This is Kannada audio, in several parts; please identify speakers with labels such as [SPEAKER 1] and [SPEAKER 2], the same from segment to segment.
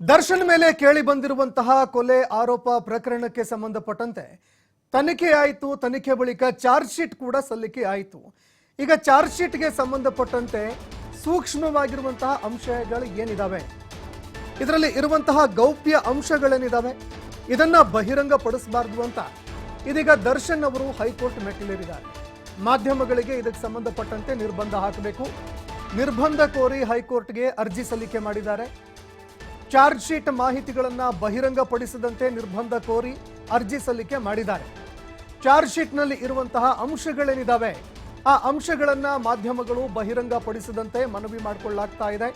[SPEAKER 1] ದರ್ಶನ್ ಮೇಲೆ ಕೇಳಿ ಬಂದಿರುವಂತಹ ಕೊಲೆ ಆರೋಪ ಪ್ರಕರಣಕ್ಕೆ ಸಂಬಂಧಪಟ್ಟಂತೆ ತನಿಖೆ ಆಯಿತು. ತನಿಖೆ ಬಳಿಕ ಚಾರ್ಜ್ ಶೀಟ್ ಕೂಡ ಸಲ್ಲಿಕೆ ಆಯಿತು. ಈಗ ಚಾರ್ಜ್ ಶೀಟ್ಗೆ ಸಂಬಂಧಪಟ್ಟಂತೆ ಸೂಕ್ಷ್ಮವಾಗಿರುವಂತಹ ಅಂಶಗಳು ಏನಿದಾವೆ, ಇದರಲ್ಲಿ ಇರುವಂತಹ ಗೌಪ್ಯ ಅಂಶಗಳೇನಿದಾವೆ, ಇದನ್ನ ಬಹಿರಂಗಪಡಿಸಬಾರದು ಅಂತ ಇದೀಗ ದರ್ಶನ್ ಅವರು ಹೈಕೋರ್ಟ್ ಮೆಟ್ಟಿಲೇರಿದ್ದಾರೆ. ಮಾಧ್ಯಮಗಳಿಗೆ ಇದಕ್ಕೆ ಸಂಬಂಧಪಟ್ಟಂತೆ ನಿರ್ಬಂಧ ಹಾಕಬೇಕು, ನಿರ್ಬಂಧ ಕೋರಿ ಹೈಕೋರ್ಟ್ಗೆ ಅರ್ಜಿ ಸಲ್ಲಿಕೆ ಮಾಡಿದ್ದಾರೆ. ಚಾರ್ಜ್ ಶೀಟ್ ಮಾಹಿತಿಗಳನ್ನ ಬಹಿರಂಗಪಡಿಸದಂತೆ ನಿರ್ಬಂಧ ಕೋರಿ ಅರ್ಜಿ ಸಲ್ಲಿಕೆ ಮಾಡಿದ್ದಾರೆ. ಚಾರ್ಜ್ ಶೀಟ್ನಲ್ಲಿ ಇರುವಂತಹ ಅಂಶಗಳೇನಿದಾವೆ ಆ ಅಂಶಗಳನ್ನ ಮಾಧ್ಯಮಗಳು ಬಹಿರಂಗಪಡಿಸದಂತೆ ಮನವಿ ಮಾಡಿಕೊಳ್ಳಲಾಗ್ತಾ ಇದೆ.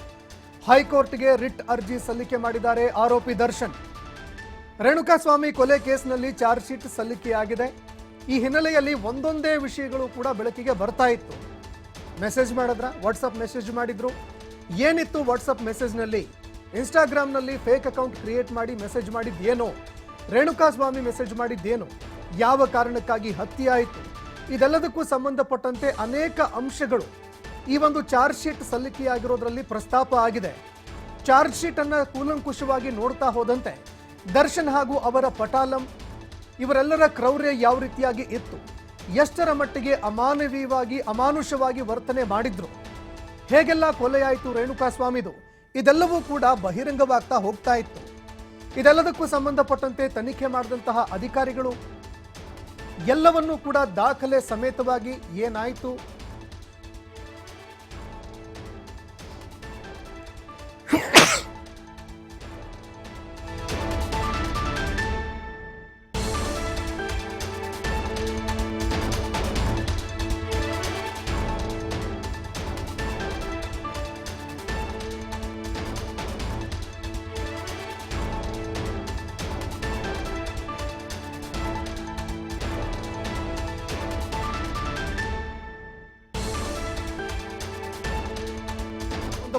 [SPEAKER 1] ಹೈಕೋರ್ಟ್ಗೆ ರಿಟ್ ಅರ್ಜಿ ಸಲ್ಲಿಕೆ ಮಾಡಿದ್ದಾರೆ ಆರೋಪಿ ದರ್ಶನ್. ರೇಣುಕಾಸ್ವಾಮಿ ಕೊಲೆ ಕೇಸ್ನಲ್ಲಿ ಚಾರ್ಜ್ ಶೀಟ್ ಸಲ್ಲಿಕೆಯಾಗಿದೆ. ಈ ಹಿನ್ನೆಲೆಯಲ್ಲಿ ಒಂದೊಂದೇ ವಿಷಯಗಳು ಕೂಡ ಬೆಳಕಿಗೆ ಬರ್ತಾ ಇತ್ತು. ಮೆಸೇಜ್ ಮಾಡಿದ್ರ, ವಾಟ್ಸಪ್ ಮೆಸೇಜ್ ಮಾಡಿದ್ರು. ಏನಿತ್ತು ವಾಟ್ಸಪ್ ಮೆಸೇಜ್ನಲ್ಲಿ? ಇನ್ಸ್ಟಾಗ್ರಾಮ್ನಲ್ಲಿ ಫೇಕ್ ಅಕೌಂಟ್ ಕ್ರಿಯೇಟ್ ಮಾಡಿ ಮೆಸೇಜ್ ಮಾಡಿದ್ದೇನೋ, ರೇಣುಕಾಸ್ವಾಮಿ ಮೆಸೇಜ್ ಮಾಡಿದ್ದೇನೋ, ಯಾವ ಕಾರಣಕ್ಕಾಗಿ ಹತ್ಯೆ ಆಯಿತು, ಇದೆಲ್ಲದಕ್ಕೂ ಸಂಬಂಧಪಟ್ಟಂತೆ ಅನೇಕ ಅಂಶಗಳು ಈ ಒಂದು ಚಾರ್ಜ್ ಶೀಟ್ ಸಲ್ಲಿಕೆಯಾಗಿರೋದ್ರಲ್ಲಿ ಪ್ರಸ್ತಾಪ ಆಗಿದೆ. ಚಾರ್ಜ್ ಶೀಟ್ ಅನ್ನ ಕೂಲಂಕುಷವಾಗಿ ನೋಡ್ತಾ ಹೋದಂತೆ ದರ್ಶನ್ ಹಾಗೂ ಅವರ ಪಟಾಲಂ ಇವರೆಲ್ಲರ ಕ್ರೌರ್ಯ ಯಾವ ರೀತಿಯಾಗಿ ಇತ್ತು, ಎಷ್ಟರ ಮಟ್ಟಿಗೆ ಅಮಾನವೀಯವಾಗಿ ಅಮಾನುಷವಾಗಿ ವರ್ತನೆ ಮಾಡಿದ್ರು, ಹೇಗೆಲ್ಲ ಕೊಲೆಯಾಯಿತು ರೇಣುಕಾಸ್ವಾಮಿದು, ಇದೆಲ್ಲವೂ ಕೂಡ ಬಹಿರಂಗವಾಗ್ತಾ ಹೋಗ್ತಾ ಇತ್ತು. ಇದೆಲ್ಲದಕ್ಕೂ ಸಂಬಂಧಪಟ್ಟಂತೆ ತನಿಖೆ ಮಾಡಿದಂತಹ ಅಧಿಕಾರಿಗಳು ಎಲ್ಲವನ್ನೂ ಕೂಡ ದಾಖಲೆ ಸಮೇತವಾಗಿ ಏನಾಯಿತು,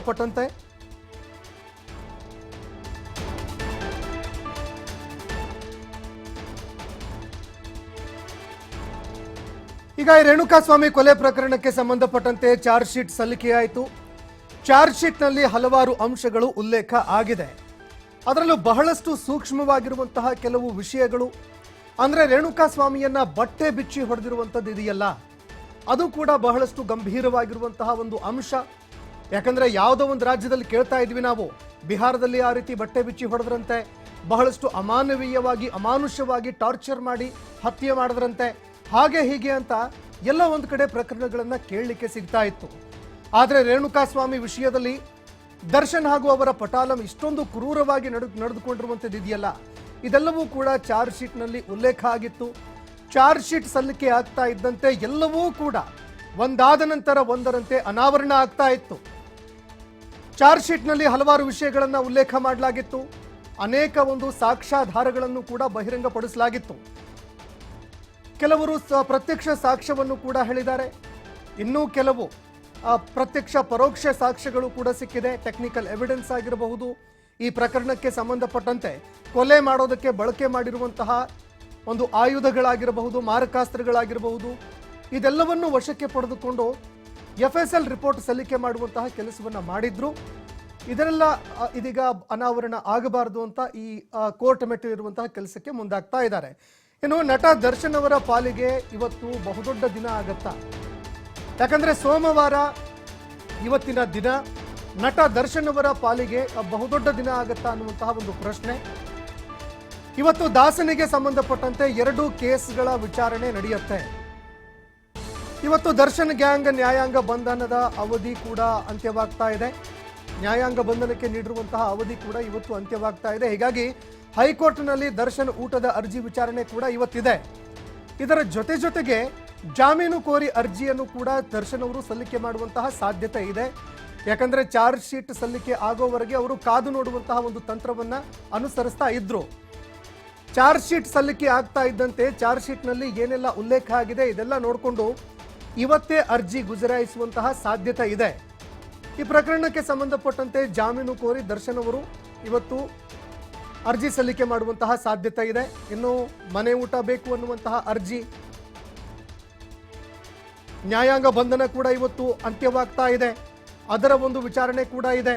[SPEAKER 1] ಸಂಬಂಧಪಟ್ಟಂತೆ ಈಗ ಈ ರೇಣುಕಾಸ್ವಾಮಿ ಕೊಲೆ ಪ್ರಕರಣಕ್ಕೆ ಸಂಬಂಧಪಟ್ಟಂತೆ ಚಾರ್ಜ್ ಶೀಟ್ ಸಲ್ಲಿಕೆಯಾಯಿತು. ಚಾರ್ಜ್ ಶೀಟ್ನಲ್ಲಿ ಹಲವಾರು ಅಂಶಗಳು ಉಲ್ಲೇಖ ಆಗಿದೆ. ಅದರಲ್ಲೂ ಬಹಳಷ್ಟು ಸೂಕ್ಷ್ಮವಾಗಿರುವಂತಹ ಕೆಲವು ವಿಷಯಗಳು, ಅಂದ್ರೆ ರೇಣುಕಾಸ್ವಾಮಿಯನ್ನ ಬಟ್ಟೆ ಬಿಚ್ಚಿ ಹೊಡೆದಿರುವಂಥದ್ದು ಇದೆಯಲ್ಲ, ಅದು ಕೂಡ ಬಹಳಷ್ಟು ಗಂಭೀರವಾಗಿರುವಂತಹ ಒಂದು ಅಂಶ. ಯಾಕಂದ್ರೆ ಯಾವುದೋ ಒಂದು ರಾಜ್ಯದಲ್ಲಿ ಕೇಳ್ತಾ ಇದ್ವಿ ನಾವು, ಬಿಹಾರದಲ್ಲಿ ಆ ರೀತಿ ಬಟ್ಟೆ ಬಿಚ್ಚಿ ಹೊಡೆದ್ರಂತೆ, ಬಹಳಷ್ಟು ಅಮಾನವೀಯವಾಗಿ ಅಮಾನುಷವಾಗಿ ಟಾರ್ಚರ್ ಮಾಡಿ ಹತ್ಯೆ ಮಾಡಿದ್ರಂತೆ, ಹಾಗೆ ಹೀಗೆ ಅಂತ ಎಲ್ಲ ಒಂದು ಕಡೆ ಪ್ರಕರಣಗಳನ್ನ ಕೇಳಲಿಕ್ಕೆ ಸಿಗ್ತಾ ಇತ್ತು. ಆದರೆ ರೇಣುಕಾಸ್ವಾಮಿ ವಿಷಯದಲ್ಲಿ ದರ್ಶನ್ ಹಾಗೂ ಅವರ ಪಟಾಲಂ ಇಷ್ಟೊಂದು ಕ್ರೂರವಾಗಿ ನಡೆದುಕೊಂಡಿರುವಂಥದ್ದು ಇದೆಯಲ್ಲ, ಇದೆಲ್ಲವೂ ಕೂಡ ಚಾರ್ಜ್ ಶೀಟ್ನಲ್ಲಿ ಉಲ್ಲೇಖ ಆಗಿತ್ತು. ಚಾರ್ಜ್ ಶೀಟ್ ಸಲ್ಲಿಕೆ ಆಗ್ತಾ ಇದ್ದಂತೆ ಎಲ್ಲವೂ ಕೂಡ ಒಂದಾದ ನಂತರ ಒಂದರಂತೆ ಅನಾವರಣ ಆಗ್ತಾ ಇತ್ತು. ಚಾರ್ಜ್ ಶೀಟ್ನಲ್ಲಿ ಹಲವಾರು ವಿಷಯಗಳನ್ನು ಉಲ್ಲೇಖ ಮಾಡಲಾಗಿತ್ತು. ಅನೇಕ ಒಂದು ಸಾಕ್ಷ್ಯಾಧಾರಗಳನ್ನು ಕೂಡ ಬಹಿರಂಗಪಡಿಸಲಾಗಿತ್ತು. ಕೆಲವರು ಪ್ರತ್ಯಕ್ಷ ಸಾಕ್ಷ್ಯವನ್ನು ಕೂಡ ಹೇಳಿದ್ದಾರೆ. ಇನ್ನೂ ಕೆಲವು ಪ್ರತ್ಯಕ್ಷ ಪರೋಕ್ಷ ಸಾಕ್ಷ್ಯಗಳು ಕೂಡ ಸಿಕ್ಕಿದೆ. ಟೆಕ್ನಿಕಲ್ ಎವಿಡೆನ್ಸ್ ಆಗಿರಬಹುದು, ಈ ಪ್ರಕರಣಕ್ಕೆ ಸಂಬಂಧಪಟ್ಟಂತೆ ಕೊಲೆ ಮಾಡೋದಕ್ಕೆ ಬಳಕೆ ಮಾಡಿರುವಂತಹ ಒಂದು ಆಯುಧಗಳಾಗಿರಬಹುದು, ಮಾರಕಾಸ್ತ್ರಗಳಾಗಿರಬಹುದು, ಇದೆಲ್ಲವನ್ನು ವಶಕ್ಕೆ ಪಡೆದುಕೊಂಡು FSL ರಿಪೋರ್ಟ್ ಸಲ್ಲಿಕೆ ಮಾಡುವಂತಹ ಕೆಲಸವನ್ನು ಮಾಡಿದ್ರು. ಇದರೆಲ್ಲ ಇದೀಗ ಅನಾವರಣ ಆಗಬಾರದು ಅಂತ ಈ ಕೋರ್ಟ್ ಮೆಟ್ಟಿಲಿರುವಂತಹ ಕೆಲಸಕ್ಕೆ ಮುಂದಾಗ್ತಾ ಇದ್ದಾರೆ. ಇನ್ನು ನಟ ದರ್ಶನ್ ಅವರ ಪಾಲಿಗೆ ಇವತ್ತು ಬಹುದೊಡ್ಡ ದಿನ ಆಗತ್ತಾ? ಯಾಕಂದ್ರೆ ಸೋಮವಾರ ಇವತ್ತಿನ ದಿನ ನಟ ದರ್ಶನ್ ಅವರ ಪಾಲಿಗೆ ಬಹುದೊಡ್ಡ ದಿನ ಆಗತ್ತಾ ಅನ್ನುವಂತಹ ಒಂದು ಪ್ರಶ್ನೆ. ಇವತ್ತು ದಾಸನಿಗೆ ಸಂಬಂಧಪಟ್ಟಂತೆ 2 ಕೇಸ್ಗಳ ವಿಚಾರಣೆ ನಡೆಯುತ್ತೆ. ಇವತ್ತು ದರ್ಶನ್ ಗ್ಯಾಂಗ್ ನ್ಯಾಯಾಂಗ ಬಂಧನದ ಅವಧಿ ಕೂಡ ಅಂತ್ಯವಾಗ್ತಾ ಇದೆ. ನ್ಯಾಯಾಂಗ ಬಂಧನಕ್ಕೆ ನೀಡಿರುವಂತಹ ಅವಧಿ ಕೂಡ ಇವತ್ತು ಅಂತ್ಯವಾಗ್ತಾ ಇದೆ. ಹೀಗಾಗಿ ಹೈಕೋರ್ಟ್ನಲ್ಲಿ ದರ್ಶನ್ ಊಟದ ಅರ್ಜಿ ವಿಚಾರಣೆ ಕೂಡ ಇವತ್ತಿದೆ. ಇದರ ಜೊತೆಗೆ ಜಾಮೀನು ಕೋರಿ ಅರ್ಜಿಯನ್ನು ಕೂಡ ದರ್ಶನ್ ಅವರು ಸಲ್ಲಿಕೆ ಮಾಡುವಂತಹ ಸಾಧ್ಯತೆ ಇದೆ. ಯಾಕಂದ್ರೆ ಚಾರ್ಜ್ ಶೀಟ್ ಸಲ್ಲಿಕೆ ಆಗೋವರೆಗೆ ಅವರು ಕಾದು ನೋಡುವಂತಹ ಒಂದು ತಂತ್ರವನ್ನ ಅನುಸರಿಸ್ತಾ ಇದ್ರು. ಚಾರ್ಜ್ ಶೀಟ್ ಸಲ್ಲಿಕೆ ಆಗ್ತಾ ಇದ್ದಂತೆ ಚಾರ್ಜ್ ಶೀಟ್ನಲ್ಲಿ ಏನೆಲ್ಲ ಉಲ್ಲೇಖ ಆಗಿದೆ ಇದೆಲ್ಲ ನೋಡಿಕೊಂಡು ಇವತ್ತೇ ಅರ್ಜಿ ಗುಜರಾಯಿಸುವಂತಹ ಸಾಧ್ಯತೆ ಇದೆ. ಈ ಪ್ರಕರಣಕ್ಕೆ ಸಂಬಂಧಪಟ್ಟಂತೆ ಜಾಮೀನು ಕೋರಿ ದರ್ಶನ್ ಅವರು ಇವತ್ತು ಅರ್ಜಿ ಸಲ್ಲಿಕೆ ಮಾಡುವಂತಹ ಸಾಧ್ಯತೆ ಇದೆ. ಇನ್ನು ಮನೆ ಊಟ ಬೇಕು ಅನ್ನುವಂತಹ ಅರ್ಜಿ, ನ್ಯಾಯಾಂಗ ಬಂಧನ ಕೂಡ ಇವತ್ತು ಅಂತ್ಯವಾಗ್ತಾ ಇದೆ, ಅದರ ಒಂದು ವಿಚಾರಣೆ ಕೂಡ ಇದೆ.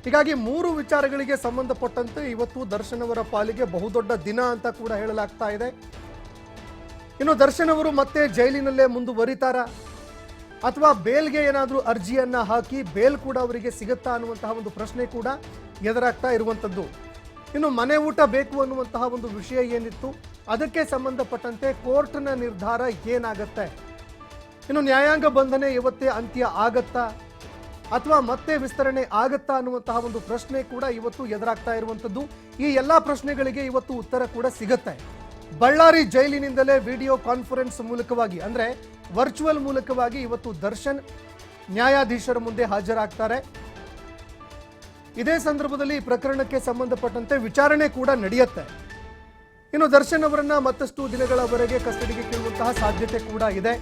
[SPEAKER 1] ಹೀಗಾಗಿ 3 ವಿಚಾರಗಳಿಗೆ ಸಂಬಂಧಪಟ್ಟಂತೆ ಇವತ್ತು ದರ್ಶನ್ ಅವರ ಪಾಲಿಗೆ ಬಹುದೊಡ್ಡ ದಿನ ಅಂತ ಕೂಡ ಹೇಳಲಾಗ್ತಾ ಇದೆ. ಇನ್ನು ದರ್ಶನ್ ಅವರು ಮತ್ತೆ ಜೈಲಿನಲ್ಲೇ ಮುಂದುವರಿತಾರಾ ಅಥವಾ ಬೇಲ್ಗೆ ಏನಾದರೂ ಅರ್ಜಿಯನ್ನ ಹಾಕಿ ಬೇಲ್ ಕೂಡ ಅವರಿಗೆ ಸಿಗುತ್ತಾ ಅನ್ನುವಂತಹ ಒಂದು ಪ್ರಶ್ನೆ ಕೂಡ ಎದುರಾಗ್ತಾ ಇರುವಂಥದ್ದು. ಇನ್ನು ಮನೆ ಊಟ ಬೇಕು ಅನ್ನುವಂತಹ ಒಂದು ವಿಷಯ ಏನಿತ್ತು ಅದಕ್ಕೆ ಸಂಬಂಧಪಟ್ಟಂತೆ ಕೋರ್ಟ್ನ ನಿರ್ಧಾರ ಏನಾಗತ್ತೆ, ಇನ್ನು ನ್ಯಾಯಾಂಗ ಬಂಧನೆ ಇವತ್ತೇ ಅಂತ್ಯ ಆಗತ್ತಾ ಅಥವಾ ಮತ್ತೆ ವಿಸ್ತರಣೆ ಆಗತ್ತಾ ಅನ್ನುವಂತಹ ಒಂದು ಪ್ರಶ್ನೆ ಕೂಡ ಇವತ್ತು ಎದುರಾಗ್ತಾ ಇರುವಂಥದ್ದು. ಈ ಎಲ್ಲ ಪ್ರಶ್ನೆಗಳಿಗೆ ಇವತ್ತು ಉತ್ತರ ಕೂಡ ಸಿಗುತ್ತೆ. ಬಳ್ಳಾರಿ ಜೈಲಿನಿಂದಲೇ ವಿಡಿಯೋ ಕಾನ್ಫರೆನ್ಸ್ ಮೂಲಕವಾಗಿ ಅಂದ್ರೆ ವರ್ಚುವಲ್ ಮೂಲಕವಾಗಿ ಇವತ್ತು ದರ್ಶನ್ ನ್ಯಾಯಾಧೀಶರ ಮುಂದೆ ಹಾಜರಾಗ್ತಾರೆ. ಇದೇ ಸಂದರ್ಭದಲ್ಲಿ ಈ ಪ್ರಕರಣಕ್ಕೆ ಸಂಬಂಧಪಟ್ಟಂತೆ ವಿಚಾರಣೆ ಕೂಡ ನಡೆಯುತ್ತೆ. ಇನ್ನು ದರ್ಶನ್ ಅವರನ್ನ ಮತ್ತಷ್ಟು ದಿನಗಳವರೆಗೆ ಕಸ್ಟಡಿಗೆ ಕೇಳುವಂತಹ ಸಾಧ್ಯತೆ ಕೂಡ ಇದೆ.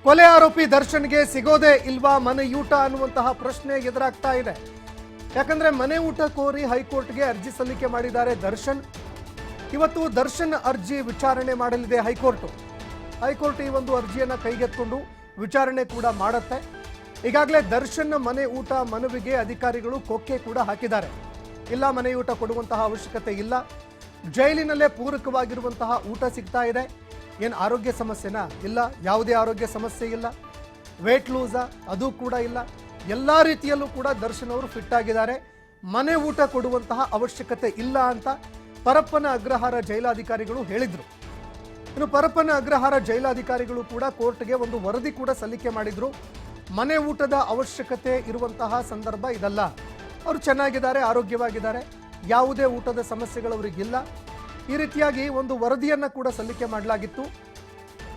[SPEAKER 1] ಕೊಲೆ ಆರೋಪಿ ದರ್ಶನ್ಗೆ ಸಿಗೋದೇ ಇಲ್ವಾ ಮನೆಯೂಟ ಅನ್ನುವಂತಹ ಪ್ರಶ್ನೆ ಎದುರಾಗ್ತಾ ಇದೆ. ಯಾಕಂದ್ರೆ ಮನೆ ಊಟ ಕೋರಿ ಹೈಕೋರ್ಟ್ಗೆ ಅರ್ಜಿ ಸಲ್ಲಿಕೆ ಮಾಡಿದ್ದಾರೆ ದರ್ಶನ್. ಇವತ್ತು ದರ್ಶನ್ ಅರ್ಜಿ ವಿಚಾರಣೆ ಮಾಡಲಿದೆ ಹೈಕೋರ್ಟ್. ಹೈಕೋರ್ಟ್ ಈ ಒಂದು ಅರ್ಜಿಯನ್ನ ಕೈಗೆತ್ತಿಕೊಂಡು ವಿಚಾರಣೆ ಕೂಡ ಮಾಡುತ್ತೆ. ಈಗಾಗಲೇ ದರ್ಶನ್ ಮನೆ ಊಟ ಮನವಿಗೆ ಅಧಿಕಾರಿಗಳು ಕೊಕ್ಕೆ ಕೂಡ ಹಾಕಿದ್ದಾರೆ. ಇಲ್ಲ, ಮನೆ ಊಟ ಕೊಡುವಂತಹ ಅವಶ್ಯಕತೆ ಇಲ್ಲ, ಜೈಲಿನಲ್ಲೇ ಪೂರಕವಾಗಿರುವಂತಹ ಊಟ ಸಿಗ್ತಾ ಇದೆ, ಏನು ಆರೋಗ್ಯ ಸಮಸ್ಯೆನಾ? ಇಲ್ಲ, ಯಾವುದೇ ಆರೋಗ್ಯ ಸಮಸ್ಯೆ ಇಲ್ಲ. ವೇಟ್ ಲೂಸಾ? ಅದು ಕೂಡ ಇಲ್ಲ. ಎಲ್ಲ ರೀತಿಯಲ್ಲೂ ಕೂಡ ದರ್ಶನ್ ಅವರು ಫಿಟ್ ಆಗಿದ್ದಾರೆ. ಮನೆ ಊಟ ಕೊಡುವಂತಹ ಅವಶ್ಯಕತೆ ಇಲ್ಲ ಅಂತ ಪರಪ್ಪನ ಅಗ್ರಹಾರ ಜೈಲಾಧಿಕಾರಿಗಳು ಹೇಳಿದ್ರು. ಇನ್ನು ಪರಪ್ಪನ ಅಗ್ರಹಾರ ಜೈಲಾಧಿಕಾರಿಗಳು ಕೂಡ ಕೋರ್ಟ್ಗೆ ಒಂದು ವರದಿ ಕೂಡ ಸಲ್ಲಿಕೆ ಮಾಡಿದ್ರು. ಮನೆ ಊಟದ ಅವಶ್ಯಕತೆ ಇರುವಂತಹ ಸಂದರ್ಭ ಇದಲ್ಲ, ಅವರು ಚೆನ್ನಾಗಿದ್ದಾರೆ, ಆರೋಗ್ಯವಾಗಿದ್ದಾರೆ, ಯಾವುದೇ ಊಟದ ಸಮಸ್ಯೆಗಳು ಅವರಿಗಿಲ್ಲ. ಈ ರೀತಿಯಾಗಿ ಒಂದು ವರದಿಯನ್ನ ಕೂಡ ಸಲ್ಲಿಕೆ ಮಾಡಲಾಗಿತ್ತು.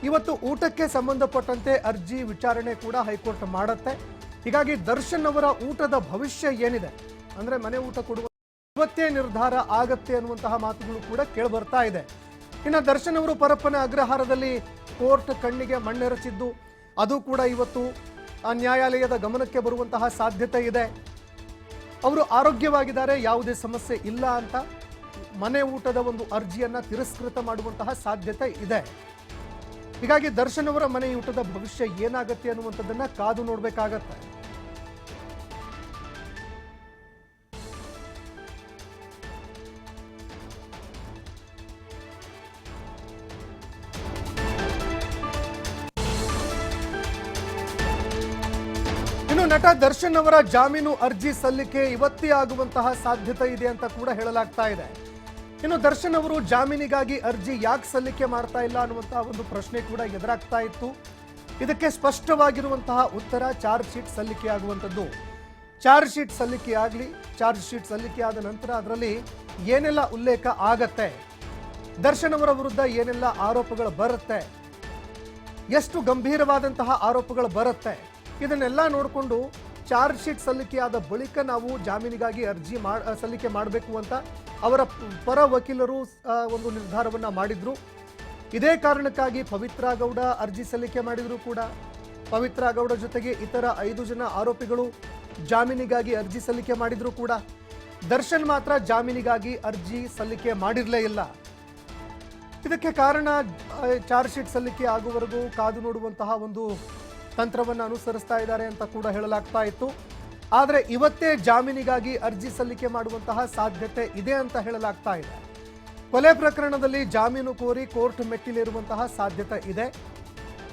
[SPEAKER 1] ಇವತ್ತು ಊಟಕ್ಕೆ ಸಂಬಂಧಪಟ್ಟಂತೆ ಅರ್ಜಿ ವಿಚಾರಣೆ ಕೂಡ ಹೈಕೋರ್ಟ್ ಮಾಡುತ್ತೆ. ಹೀಗಾಗಿ ದರ್ಶನ್ ಅವರ ಊಟದ ಭವಿಷ್ಯ ಏನಿದೆ ಅಂದ್ರೆ ಮನೆ ಊಟ ಕೊಡುವ ಇವತ್ತೇ ನಿರ್ಧಾರ ಆಗತ್ತೆ ಅನ್ನುವಂತಹ ಮಾತುಗಳು ಕೂಡ ಕೇಳಿ ಬರ್ತಾ ಇದೆ. ಇನ್ನು ದರ್ಶನ್ ಅವರು ಪರಪ್ಪನ ಅಗ್ರಹಾರದಲ್ಲಿ ಕೋರ್ಟ್ ಕಣ್ಣಿಗೆ ಮಣ್ಣೆರಚಿದ್ದು ಅದು ಕೂಡ ಇವತ್ತು ನ್ಯಾಯಾಲಯದ ಗಮನಕ್ಕೆ ಬರುವಂತಹ ಸಾಧ್ಯತೆ ಇದೆ. ಅವರು ಆರೋಗ್ಯವಾಗಿದ್ದಾರೆ, ಯಾವುದೇ ಸಮಸ್ಯೆ ಇಲ್ಲ ಅಂತ ಮನೆ ಊಟದ ಒಂದು ಅರ್ಜಿಯನ್ನ ತಿರಸ್ಕೃತ ಮಾಡುವಂತಹ ಸಾಧ್ಯತೆ ಇದೆ. ಹೀಗಾಗಿ ದರ್ಶನ್ ಅವರ ಮನೆ ಊಟದ ಭವಿಷ್ಯ ಏನಾಗತ್ತೆ ಅನ್ನುವಂಥದ್ದನ್ನ ಕಾದು ನೋಡಬೇಕಾಗತ್ತೆ. ಇನ್ನು ನಟ ದರ್ಶನ್ ಅವರ ಜಾಮೀನು ಅರ್ಜಿ ಸಲ್ಲಿಕೆ ಇವತ್ತೇ ಆಗುವಂತಹ ಸಾಧ್ಯತೆ ಇದೆ ಅಂತ ಕೂಡ ಹೇಳಲಾಗ್ತಾ ಇದೆ. ಇನ್ನು ದರ್ಶನ್ ಅವರು ಜಾಮೀನಿಗಾಗಿ ಅರ್ಜಿ ಯಾಕೆ ಸಲ್ಲಿಕೆ ಮಾಡ್ತಾ ಇಲ್ಲ ಅನ್ನುವಂತಹ ಒಂದು ಪ್ರಶ್ನೆ ಕೂಡ ಎದುರಾಗ್ತಾ ಇತ್ತು. ಇದಕ್ಕೆ ಸ್ಪಷ್ಟವಾಗಿರುವಂತಹ ಉತ್ತರ ಚಾರ್ಜ್ ಶೀಟ್ ಸಲ್ಲಿಕೆ ಆಗುವಂಥದ್ದು. ಚಾರ್ಜ್ ಶೀಟ್ ಸಲ್ಲಿಕೆ ಆಗಲಿ, ಚಾರ್ಜ್ ಶೀಟ್ ಸಲ್ಲಿಕೆ ಆದ ನಂತರ ಅದರಲ್ಲಿ ಏನೆಲ್ಲ ಉಲ್ಲೇಖ ಆಗತ್ತೆ, ದರ್ಶನ್ ಅವರ ವಿರುದ್ಧ ಏನೆಲ್ಲ ಆರೋಪಗಳು ಬರುತ್ತೆ, ಎಷ್ಟು ಗಂಭೀರವಾದಂತಹ ಆರೋಪಗಳು ಬರುತ್ತೆ, ಇದನ್ನೆಲ್ಲ ನೋಡಿಕೊಂಡು ಚಾರ್ಜ್ ಶೀಟ್ ಸಲ್ಲಿಕೆಯಾದ ಬಳಿಕ ನಾವು ಜಾಮೀನಿಗಾಗಿ ಅರ್ಜಿ ಸಲ್ಲಿಕೆ ಮಾಡಬೇಕು ಅಂತ ಅವರ ಪರ ವಕೀಲರು ಒಂದು ನಿರ್ಧಾರವನ್ನ ಮಾಡಿದ್ರು. ಇದೇ ಕಾರಣಕ್ಕಾಗಿ ಪವಿತ್ರ ಗೌಡ ಅರ್ಜಿ ಸಲ್ಲಿಕೆ ಮಾಡಿದ್ರು ಕೂಡ. ಪವಿತ್ರ ಗೌಡ ಜೊತೆಗೆ ಇತರ 5 ಜನ ಆರೋಪಿಗಳು ಜಾಮೀನಿಗಾಗಿ ಅರ್ಜಿ ಸಲ್ಲಿಕೆ ಮಾಡಿದ್ರು ಕೂಡ. ದರ್ಶನ್ ಮಾತ್ರ ಜಾಮೀನಿಗಾಗಿ ಅರ್ಜಿ ಸಲ್ಲಿಕೆ ಮಾಡಿರಲೇ ಇಲ್ಲ. ಇದಕ್ಕೆ ಕಾರಣ ಚಾರ್ಜ್ ಶೀಟ್ ಸಲ್ಲಿಕೆ ಆಗುವವರೆಗೂ ಕಾದು ನೋಡುವಂತಹ ಒಂದು ತಂತ್ರವನ್ನು ಅನುಸರಿಸ್ತಾ ಇದ್ದಾರೆ ಅಂತ ಕೂಡ ಹೇಳಲಾಗ್ತಾ ಇತ್ತು. ಆದರೆ ಇವತ್ತೇ ಜಾಮೀನಿಗಾಗಿ ಅರ್ಜಿ ಸಲ್ಲಿಕೆ ಮಾಡುವಂತಹ ಸಾಧ್ಯತೆ ಇದೆ ಅಂತ ಹೇಳಲಾಗ್ತಾ ಇದೆ. ಕೊಲೆ ಪ್ರಕರಣದಲ್ಲಿ ಜಾಮೀನು ಕೋರಿ ಕೋರ್ಟ್ ಮೆಟ್ಟಿಲೇರುವಂತಹ ಸಾಧ್ಯತೆ ಇದೆ.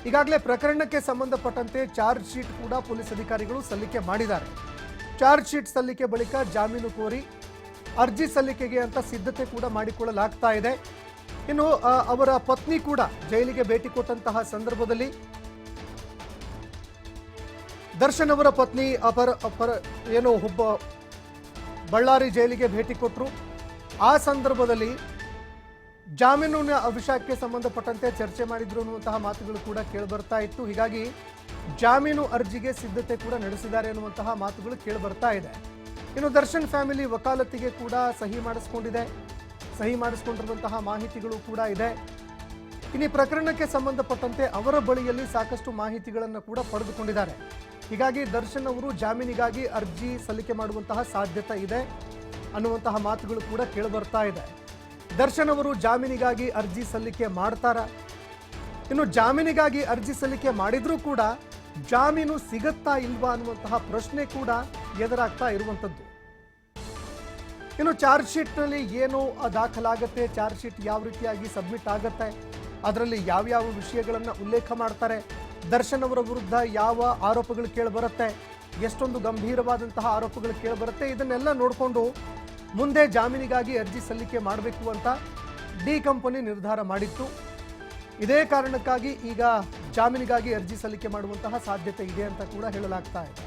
[SPEAKER 1] ಈಗಾಗಲೇ ಪ್ರಕರಣಕ್ಕೆ ಸಂಬಂಧಪಟ್ಟಂತೆ ಚಾರ್ಜ್ ಶೀಟ್ ಕೂಡ ಪೊಲೀಸ್ ಅಧಿಕಾರಿಗಳು ಸಲ್ಲಿಕೆ ಮಾಡಿದ್ದಾರೆ. ಚಾರ್ಜ್ ಶೀಟ್ ಸಲ್ಲಿಕೆ ಬಳಿಕ ಜಾಮೀನು ಕೋರಿ ಅರ್ಜಿ ಸಲ್ಲಿಕೆಗೆ ಅಂತ ಸಿದ್ಧತೆ ಕೂಡ ಮಾಡಿಕೊಳ್ಳಲಾಗ್ತಾ ಇದೆ. ಇನ್ನು ಅವರ ಪತ್ನಿ ಕೂಡ ಜೈಲಿಗೆ ಭೇಟಿ ಕೊಟ್ಟಂತಹ ಸಂದರ್ಭದಲ್ಲಿ ದರ್ಶನ್ ಅವರ ಪತ್ನಿ ಏನೋ ಒಬ್ಬ ಬಳ್ಳಾರಿ ಜೈಲಿಗೆ ಭೇಟಿ ಕೊಟ್ಟರು. ಆ ಸಂದರ್ಭದಲ್ಲಿ ಜಾಮೀನಿನ ವಿಷಯಕ್ಕೆ ಸಂಬಂಧಪಟ್ಟಂತೆ ಚರ್ಚೆ ಮಾಡಿದ್ರು ಅನ್ನುವಂತಹ ಮಾತುಗಳು ಕೂಡ ಕೇಳಿಬರ್ತಾ ಇತ್ತು. ಹೀಗಾಗಿ ಜಾಮೀನು ಅರ್ಜಿಗೆ ಸಿದ್ಧತೆ ಕೂಡ ನಡೆಸಿದ್ದಾರೆ ಅನ್ನುವಂತಹ ಮಾತುಗಳು ಕೇಳಿಬರ್ತಾ ಇದೆ. ಇನ್ನು ದರ್ಶನ್ ಫ್ಯಾಮಿಲಿ ವಕಾಲತಿಗೆ ಕೂಡ ಸಹಿ ಮಾಡಿಸಿಕೊಂಡಿರುವಂತಹ ಮಾಹಿತಿಗಳು ಕೂಡ ಇದೆ. ಇನ್ನು ಪ್ರಕರಣಕ್ಕೆ ಸಂಬಂಧಪಟ್ಟಂತೆ ಅವರ ಬಳಿಯಲ್ಲಿ ಸಾಕಷ್ಟು ಮಾಹಿತಿಗಳನ್ನು ಕೂಡ ಪಡೆದುಕೊಂಡಿದ್ದಾರೆ. ಹೀಗಾಗಿ ದರ್ಶನ್ ಅವರು ಜಾಮೀನಿಗಾಗಿ ಅರ್ಜಿ ಸಲ್ಲಿಕೆ ಮಾಡುವಂತಹ ಸಾಧ್ಯತೆ ಇದೆ ಅನ್ನುವಂತಹ ಮಾತುಗಳು ಕೂಡ ಕೇಳಿಬರ್ತಾ ಇದೆ. ದರ್ಶನ್ ಅವರು ಜಾಮೀನಿಗಾಗಿ ಅರ್ಜಿ ಸಲ್ಲಿಕೆ ಮಾಡ್ತಾರಾ? ಇನ್ನು ಜಾಮೀನಿಗಾಗಿ ಅರ್ಜಿ ಸಲ್ಲಿಕೆ ಮಾಡಿದ್ರೂ ಕೂಡ ಜಾಮೀನು ಸಿಗತ್ತಾ ಇಲ್ವಾ ಅನ್ನುವಂತಹ ಪ್ರಶ್ನೆ ಕೂಡ ಎದುರಾಗ್ತಾ ಇರುವಂಥದ್ದು. ಇನ್ನು ಚಾರ್ಜ್ ಶೀಟ್ನಲ್ಲಿ ಏನು ದಾಖಲಾಗುತ್ತೆ, ಚಾರ್ಜ್ ಶೀಟ್ ಯಾವ ರೀತಿಯಾಗಿ ಸಬ್ಮಿಟ್ ಆಗುತ್ತೆ, ಅದರಲ್ಲಿ ಯಾವ್ಯಾವ ವಿಷಯಗಳನ್ನು ಉಲ್ಲೇಖ ಮಾಡ್ತಾರೆ, ದರ್ಶನ್ ಅವರ ವಿರುದ್ಧ ಯಾವ ಆರೋಪಗಳು ಕೇಳಿಬರುತ್ತೆ, ಎಷ್ಟೊಂದು ಗಂಭೀರವಾದಂತಹ ಆರೋಪಗಳು ಕೇಳಿಬರುತ್ತೆ, ಇದನ್ನೆಲ್ಲ ನೋಡಿಕೊಂಡು ಮುಂದೆ ಜಾಮೀನಿಗಾಗಿ ಅರ್ಜಿ ಸಲ್ಲಿಕೆ ಮಾಡಬೇಕು ಅಂತ ಡಿ ಕಂಪನಿ ನಿರ್ಧಾರ ಮಾಡಿತ್ತು. ಇದೇ ಕಾರಣಕ್ಕಾಗಿ ಈಗ ಜಾಮೀನಿಗಾಗಿ ಅರ್ಜಿ ಸಲ್ಲಿಕೆ ಮಾಡುವಂತಹ ಸಾಧ್ಯತೆ ಇದೆ ಅಂತ ಕೂಡ ಹೇಳಲಾಗ್ತಾ ಇದೆ.